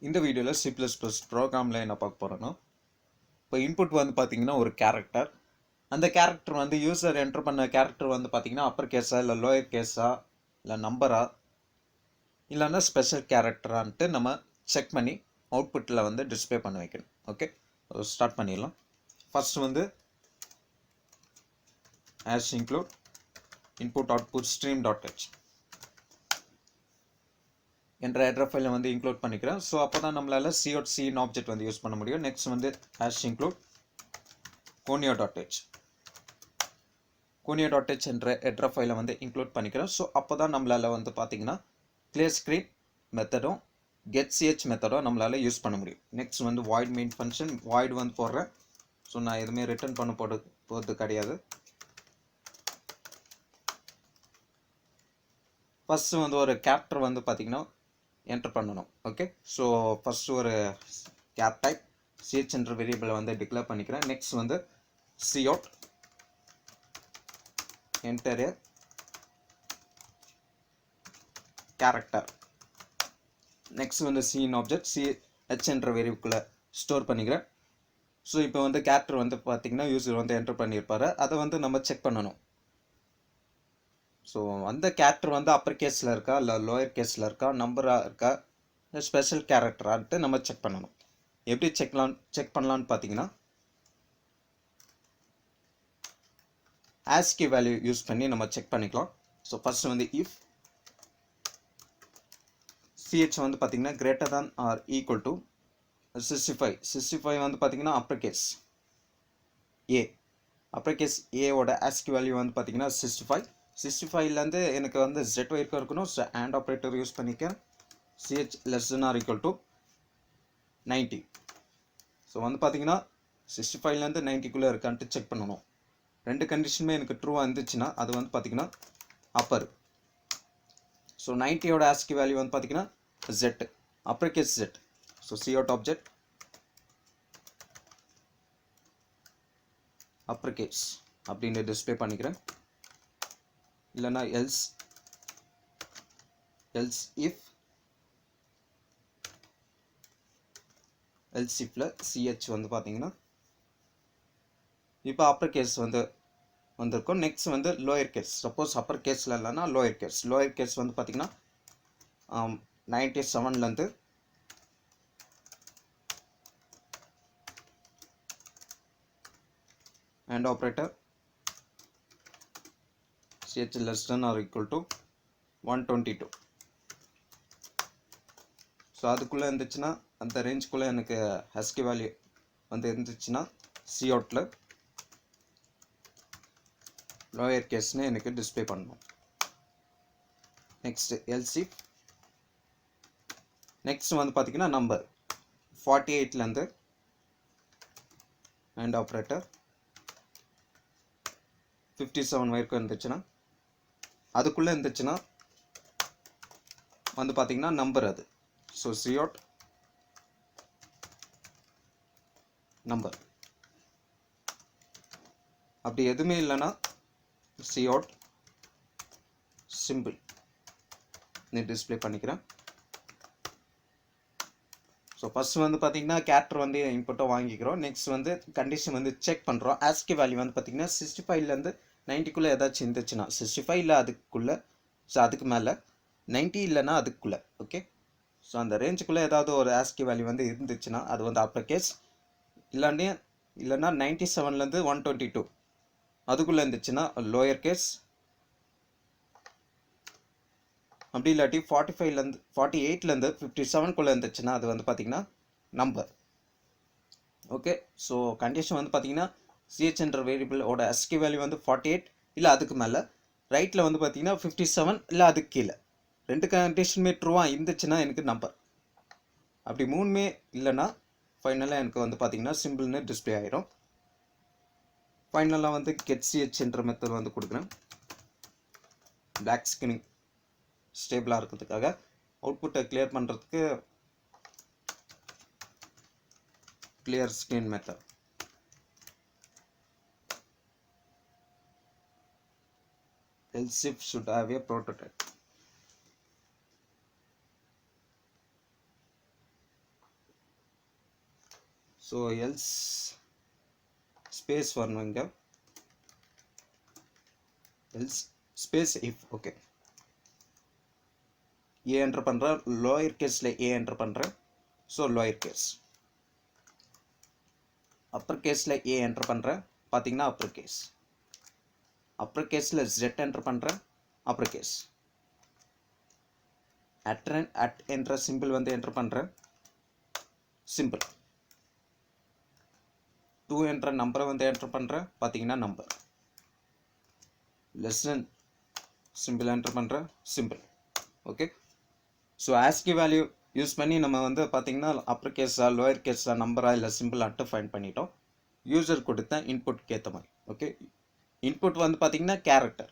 இந்த வீடியோவில் C++ ப்ரோக்ராமில் என்ன பார்க்க போகிறோன்னா, இப்போ இன்புட் வந்து பார்த்தீங்கன்னா ஒரு கேரக்டர். அந்த கேரக்டர் வந்து யூசர் என்டர் பண்ண கேரக்டர் வந்து பார்த்தீங்கன்னா அப்பர் கேஸா இல்லை லோயர் கேஸா இல்லை நம்பரா இல்லைன்னா ஸ்பெஷல் கேரக்டரான்ட்டு நம்ம செக் பண்ணி அவுட்புட்டில் வந்து டிஸ்பிளே பண்ண வைக்கணும். ஓகே, ஸ்டார்ட் பண்ணிடலாம். ஃபர்ஸ்ட் வந்து as include input output stream.h என்ற ஹெடர் ஃபைலை வந்து இன்க்ளூட் பண்ணிக்கிறேன். ஸோ அப்போ தான் நம்மளால் c.c ஆப்ஜெக்ட் வந்து யூஸ் பண்ண முடியும். நெக்ஸ்ட் வந்து hash include conio.h என்ற ஹெடர் ஃபைலை வந்து இன்க்ளூட் பண்ணிக்கிறேன். ஸோ அப்போ தான் நம்மளால் வந்து பார்த்தீங்கன்னா clear screen மெத்தடும் getch மெத்தடும் நம்மளால் யூஸ் பண்ண முடியும். நெக்ஸ்ட் வந்து void main ஃபங்க்ஷன் void வந்து போடுறேன். ஸோ நான் எதுவுமே ரிட்டர்ன் பண்ண போகிறது கிடையாது. ஃபஸ்ட்டு வந்து ஒரு கேரக்டர் வந்து பார்த்தீங்கன்னா என்டர் பண்ணணும். ஓகே, ஸோ ஃபஸ்ட்டு ஒரு கேப் டைப் ch என்ற வேரியபிளை வந்து டிக்ளேர் பண்ணிக்கிறேன். நெக்ஸ்ட் வந்து cout enter a character. Next வந்து cin ஆப்ஜெக்ட் ch என்ற வேரியபிள்குள்ளே ஸ்டோர் பண்ணிக்கிறேன். ஸோ இப்போ வந்து கேரக்டர் வந்து பார்த்தீங்கன்னா யூசர் வந்து என்டர் பண்ணியிருப்பாரு, அதை வந்து நம்ம செக் பண்ணணும். ஸோ அந்த கேரக்டர் வந்து அப்பர் கேஸில் இருக்கா இல்லை லோயர் கேஸில் இருக்கா, நம்பராக இருக்கா, ஸ்பெஷல் கேரக்டரான்ட்டு நம்ம செக் பண்ணணும். எப்படி செக் பண்ணலான்னு பார்த்தீங்கன்னா ASCII வேல்யூ யூஸ் பண்ணி நம்ம செக் பண்ணிக்கலாம். ஸோ ஃபர்ஸ்ட் வந்து if ch வந்து பார்த்தீங்கன்னா greater than or equal to 65 வந்து பார்த்தீங்கன்னா அப்பர் கேஸ் ஏ, அப்பர் கேஸ் ஏவோட ASCII வேல்யூ வந்து பார்த்தீங்கன்னா 65லேருந்து எனக்கு வந்து z வரைக்கும் இருக்கணும். ஸோ AND ஆப்ரேட்டர் யூஸ் பண்ணிக்க ch less than or equal to 90. So வந்து பார்த்தீங்கன்னா 65லேருந்து 90குள்ளே இருக்கான்ட்டு செக் பண்ணணும். ரெண்டு கண்டிஷனுமே எனக்கு ட்ரூவாக இருந்துச்சுன்னா அது வந்து பார்த்தீங்கன்னா அப்பர். ஸோ 90யோட ASCII வேல்யூ வந்து பார்த்தீங்கன்னா z, upper case z. So cout object upper case அப்படின்னு டிஸ்பிளே பண்ணிக்கிறேன். இல்லைன்னா else ifல ch வந்து பார்த்தீங்கன்னா இப்போ அப்பர் கேஸ் வந்து வந்திருக்கும். நெக்ஸ்ட் வந்து லோயர் கேஸ். சப்போஸ் அப்பர் கேஸில் இல்லைன்னா லோயர் கேஸ் வந்து பார்த்தீங்கன்னா 97லேருந்து AND operator ch less than or equal to 122. So அதுக்குள்ளே இருந்துச்சுன்னா அந்த ரேஞ்சுக்குள்ளே எனக்கு ASCII வேல்யூ வந்து இருந்துச்சுன்னா coutல லோயர் கேஸ்னு எனக்கு டிஸ்பிளே பண்ணணும். நெக்ஸ்ட் else if நெக்ஸ்ட் வந்து பார்த்தீங்கன்னா நம்பர் 48லேருந்து AND ஆப்ரேட்டர் 57 வரைக்கும் இருந்துச்சுன்னா அதுக்குள்ளே இருந்துச்சுன்னா வந்து பார்த்தீங்கன்னா நம்பர் அது. So cout number. அப்படி எதுவுமே இல்லைன்னா cout சிம்பிள் நீ டிஸ்பிளே பண்ணிக்கிறேன். ஸோ ஃபர்ஸ்ட் வந்து பார்த்தீங்கன்னா கேரக்டர் வந்து இன்புட்டாக வாங்கிக்கிறோம். நெக்ஸ்ட் வந்து கண்டிஷன் வந்து செக் பண்ணுறோம். ASCII வேல்யூ வந்து பார்த்தீங்கன்னா 65லேருந்து 90குள்ளே ஏதாச்சும் இருந்துச்சுன்னா 65 இல்லை அதுக்குள்ளே, ஸோ அதுக்கு மேலே 90 இல்லைன்னா அதுக்குள்ளே. ஓகே, ஸோ அந்த ரேஞ்சுக்குள்ளே ஏதாவது ஒரு ASCII வேல்யூ வந்து இருந்துச்சுன்னா அது வந்து அப்பர் கேஸ். இல்லைன்னா 97லேருந்து 122 அதுக்குள்ளே இருந்துச்சுன்னா லோயர் கேஸ். அப்படி இல்லாட்டி 48லேருந்து 57குள்ளே இருந்துச்சுன்னா அது வந்து பார்த்தீங்கன்னா நம்பர். ஓகே, ஸோ கண்டிஷன் வந்து பார்த்தீங்கன்னா ch என்ற வேரியபிளோட ASCII வேல்யூ வந்து 48 இல்லை அதுக்கு மேலே, ரைட்டில் வந்து பார்த்தீங்கன்னா 57 இல்லை அதுக்கு கீழே. ரெண்டு கண்டிஷனுமே ட்ரூவாக இருந்துச்சுன்னா எனக்கு நம்பர். அப்படி மூணுமே இல்லைன்னா ஃபைனலாக எனக்கு வந்து பார்த்தீங்கன்னா சிம்பிள்னு டிஸ்பிளே ஆகிடும். ஃபைனலாக வந்து getch என்ற மெத்தட் வந்து கொடுக்குறேன். பிளாக் ஸ்கிரீன் ஸ்டேபிளாக இருக்கிறதுக்காக அவுட்புட்டை கிளியர் பண்ணுறதுக்கு clear screen method. Else if should have a prototype. So else space வரணும் இங்கே, else space if. Okay, A enter பண்ணுறேன், லோயர் கேஸில் ஏ என்டர் பண்ணுறேன். So lower case. அப்பர் கேஸில் ஏ என்டர் பண்ணுறேன், பார்த்தீங்கன்னா அப்பர் கேஸ். அப்பர் கேஸில் ஜெட் என்டர் பண்ணுறேன், அப்பர் கேஸ். அட் என்ற சிம்பிள் வந்து என்டர் பண்ணுறேன், சிம்பிள். 2 என்ற நம்பரை வந்து என்டர் பண்ணுறேன், பார்த்தீங்கன்னா number. Less than symbol enter பண்ணுறேன், symbol. Okay, so ASCII value use பண்ணி நம்ம வந்து பார்த்தீங்கன்னா அப்பர் கேஸா லோயர் கேஸா நம்பரா இல்லை சிம்பிள் அட்டு ஃபைண்ட் பண்ணிட்டோம். யூசர் கொடுத்த இன்புட்க்கு ஏற்ற மாதிரி. ஓகே, இன்புட் வந்து பார்த்தீங்கன்னா கேரக்டர்.